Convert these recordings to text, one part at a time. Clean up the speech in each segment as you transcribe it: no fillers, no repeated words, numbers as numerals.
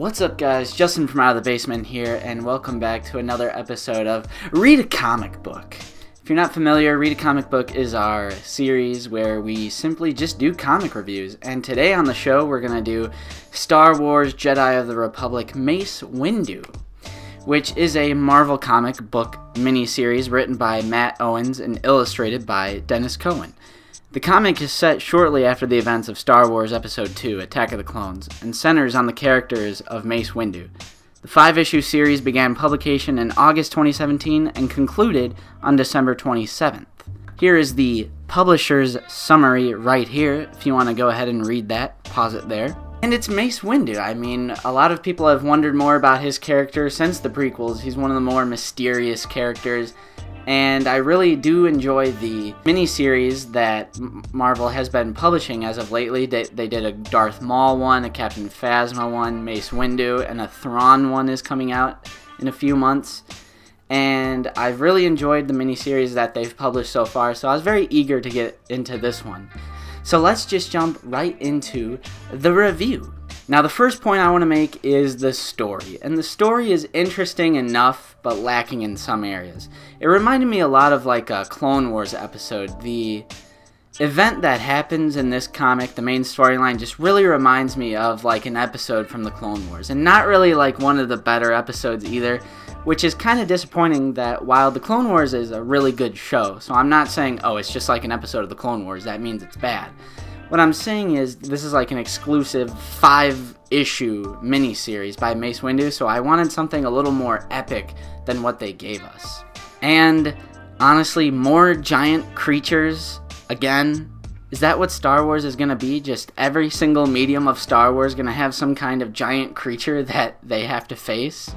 What's up, guys? Justin from Out of the Basement here, and welcome back to another episode of Read a Comic Book. If you're not familiar, Read a Comic Book is our series where we simply just do comic reviews, and today on the show we're going to do Star Wars Jedi of the Republic Mace Windu, which is a Marvel comic book miniseries written by Matt Owens and illustrated by Dennis Cohen. The comic is set shortly after the events of Star Wars Episode II, Attack of the Clones, and centers on the characters of Mace Windu. The 5-issue series began publication in August 2017 and concluded on December 27th. Here is the publisher's summary right here. If you want to go ahead and read that, pause it there. And it's Mace Windu. I mean, a lot of people have wondered more about his character since the prequels. He's one of the more mysterious characters. And I really do enjoy the miniseries that Marvel has been publishing as of lately. They did a Darth Maul one, a Captain Phasma one, Mace Windu, and a Thrawn one is coming out in a few months. And I've really enjoyed the miniseries that they've published so far, so I was very eager to get into this one. So let's just jump right into the review. Now, the first point I want to make is the story. And the story is interesting enough, but lacking in some areas. It reminded me a lot of like a Clone Wars episode. The event that happens in this comic, the main storyline, just really reminds me of like an episode from the Clone Wars. And not really like one of the better episodes either, which is kind of disappointing that while the Clone Wars is a really good show, so I'm not saying, oh, it's just like an episode of the Clone Wars, that means it's bad. What I'm saying is this is like an exclusive 5-issue miniseries by Mace Windu, so I wanted something a little more epic than what they gave us. And honestly, more giant creatures, again, is that what Star Wars is going to be? Just every single medium of Star Wars going to have some kind of giant creature that they have to face?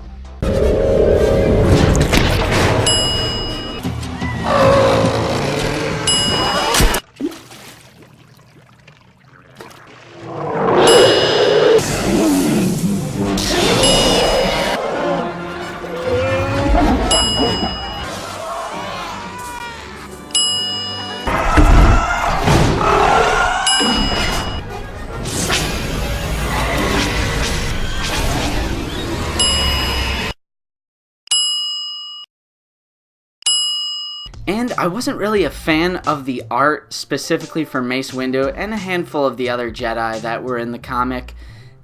And I wasn't really a fan of the art specifically for Mace Windu and a handful of the other Jedi that were in the comic.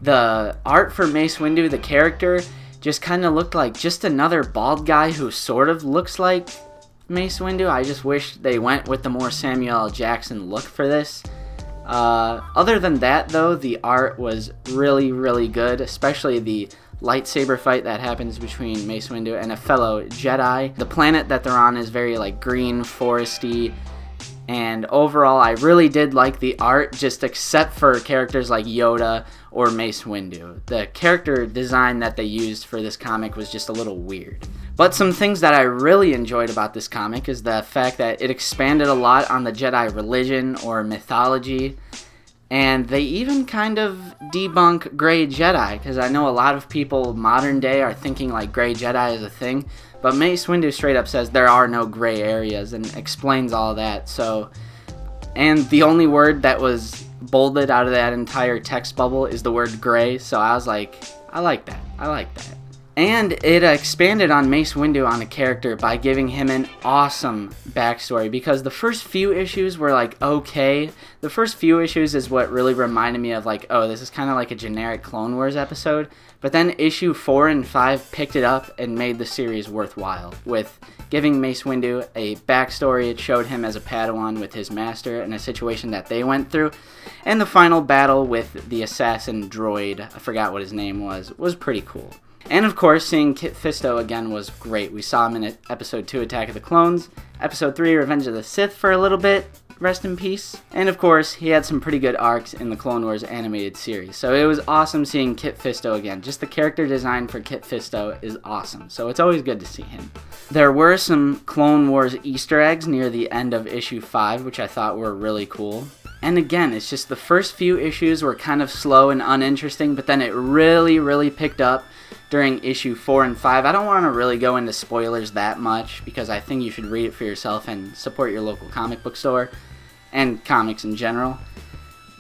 The art for Mace Windu, the character, just kind of looked like just another bald guy who sort of looks like Mace Windu. I just wish they went with the more Samuel L. Jackson look for this. Other than that, though, the art was really, really good, especially the lightsaber fight that happens between Mace Windu and a fellow Jedi. The planet that they're on is very like green, foresty, and overall I really did like the art, just except for characters like Yoda or Mace Windu. The character design that they used for this comic was just a little weird. But some things that I really enjoyed about this comic is the fact that it expanded a lot on the Jedi religion or mythology. And they even kind of debunk Grey Jedi, because I know a lot of people modern day are thinking like Grey Jedi is a thing, but Mace Windu straight up says there are no gray areas and explains all that. So, and the only word that was bolded out of that entire text bubble is the word gray, so I was like, I like that. And it expanded on Mace Windu on a character by giving him an awesome backstory, because the first few issues were like okay. The first few issues is what really reminded me of like, oh, this is kind of like a generic Clone Wars episode. But then issue 4 and 5 picked it up and made the series worthwhile, with giving Mace Windu a backstory. It showed him as a Padawan with his master and a situation that they went through. And the final battle with the assassin droid, I forgot what his name was pretty cool. And of course, seeing Kit Fisto again was great. We saw him in Episode 2, Attack of the Clones, Episode 3, Revenge of the Sith for a little bit, rest in peace. And of course, he had some pretty good arcs in the Clone Wars animated series. So it was awesome seeing Kit Fisto again. Just the character design for Kit Fisto is awesome, so it's always good to see him. There were some Clone Wars Easter eggs near the end of issue 5, which I thought were really cool. And again, it's just the first few issues were kind of slow and uninteresting, but then it really, really picked up during issue 4 and 5. I don't want to really go into spoilers that much, because I think you should read it for yourself and support your local comic book store and comics in general.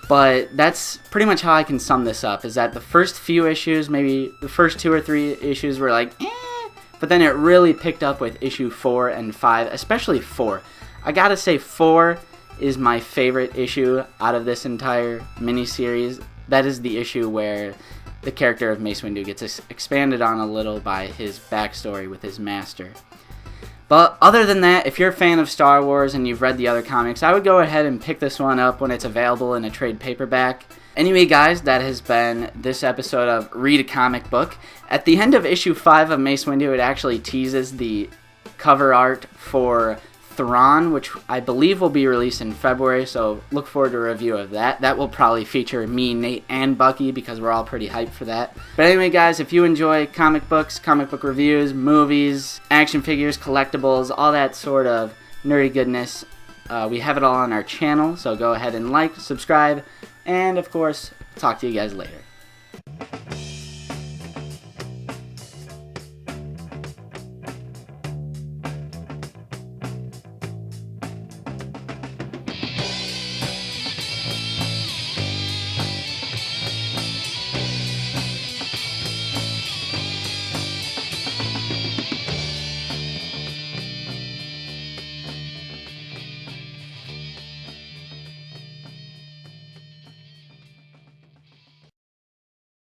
But that's pretty much how I can sum this up, is that the first few issues, maybe the first 2 or 3 issues were like, but then it really picked up with issue 4 and 5, especially 4. I gotta say 4 is my favorite issue out of this entire miniseries. That is the issue where the character of Mace Windu gets expanded on a little by his backstory with his master. But other than that, if you're a fan of Star Wars and you've read the other comics, I would go ahead and pick this one up when it's available in a trade paperback. Anyway, guys, that has been this episode of Read a Comic Book. At the end of issue 5 of Mace Windu, it actually teases the cover art for Thrawn, which I believe will be released in February, so look forward to a review of that. That will probably feature me, Nate, and Bucky, because we're all pretty hyped for that. But anyway, guys, if you enjoy comic books, comic book reviews, movies, action figures, collectibles, all that sort of nerdy goodness, we have it all on our channel, so go ahead and like, subscribe, and of course, talk to you guys later.